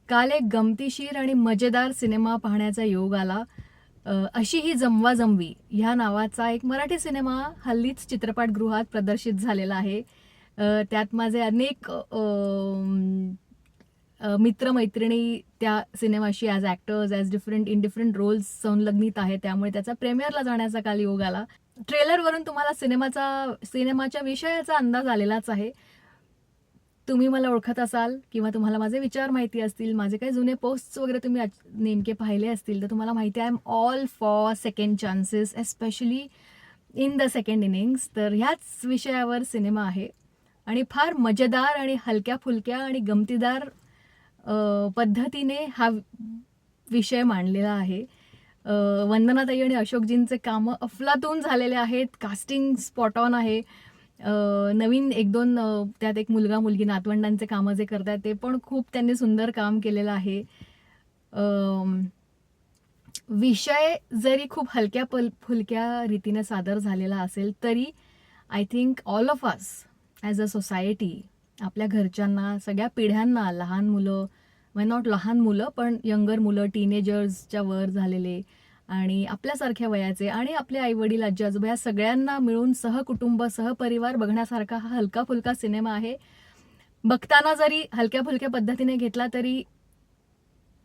काल एक गमतीशीर आणि मजेदार सिनेमा पाहण्याचा योग आला. अशी ही जमवाजमवी ह्या नावाचा एक मराठी सिनेमा हल्लीच चित्रपटगृहात प्रदर्शित झालेला आहे. त्यात माझे अनेक मित्रमैत्रिणी त्या सिनेमाशी as actors, as in different roles संलग्नित आहेत. त्यामुळे त्याचा प्रीमियरला जाण्याचा काल योग आला. ट्रेलरवरून तुम्हाला सिनेमाच्या विषयाचा अंदाज आलेलाच आहे. तुम्ही मला ओळखत असाल किंवा तुम्हाला माझे विचार माहिती असतील, माझे काही जुने पोस्ट्स वगैरे तुम्ही नेमके पाहिले असतील, तर तुम्हाला माहिती आहे I am all for second chances, especially in the second innings. तर ह्याच विषयावर सिनेमा आहे आणि फार मजेदार आणि हलक्या-फुलक्या आणि गमतीदार पद्धतीने हा विषय मांडलेला आहे. वंदनाताई आणि अशोकजींचे कामं अफलातून झालेले आहेत. कास्टिंग स्पॉट ऑन आहे. नवीन एक दोन त्यात एक मुलगा मुलगी नातवंडांचे कामं जे करतात ते पण खूप त्यांनी सुंदर काम केलेलं आहे. विषय जरी खूप हलक्या फुलक्या रीतीने सादर झालेला असेल तरी I think all of us as a society आपल्या घरच्यांना, सगळ्या पिढ्यांना, लहान मुलं नॉट लहान मुलं पण यंगर मुलं, टीनेजर्सच्या वर झालेले आणि आपल्यासारख्या वयाचे आणि आपले आईवडील, आजी आजोबा या सगळ्यांना मिळून सहकुटुंब, सहपरिवार बघण्यासारखा हा हलका फुलका सिनेमा आहे. बघताना जरी हलक्या फुलक्या पद्धतीने घेतला तरी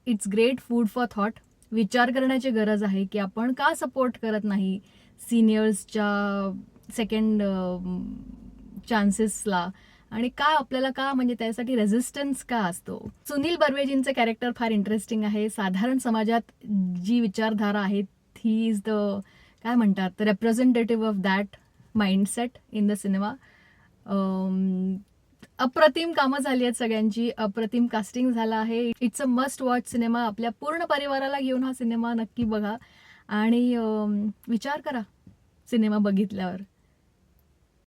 it's great food for thought. विचार करण्याची गरज आहे की आपण का सपोर्ट करत नाही सिनियर्सच्या सेकंड चान्सेसला आणि आपल्याला का म्हणजे त्यासाठी रेझिस्टन्स का असतो. सुनील बर्वेजींचे कॅरेक्टर फार इंटरेस्टिंग आहे. साधारण समाजात जी विचारधारा आहे ही इज द काय म्हणतात representative of that mindset in the cinema. अप्रतिम कामं झाली आहेत सगळ्यांची, अप्रतिम कास्टिंग झालं आहे. It's a must watch cinema. आपल्या पूर्ण परिवाराला घेऊन हा सिनेमा नक्की बघा आणि विचार करा सिनेमा बघितल्यावर.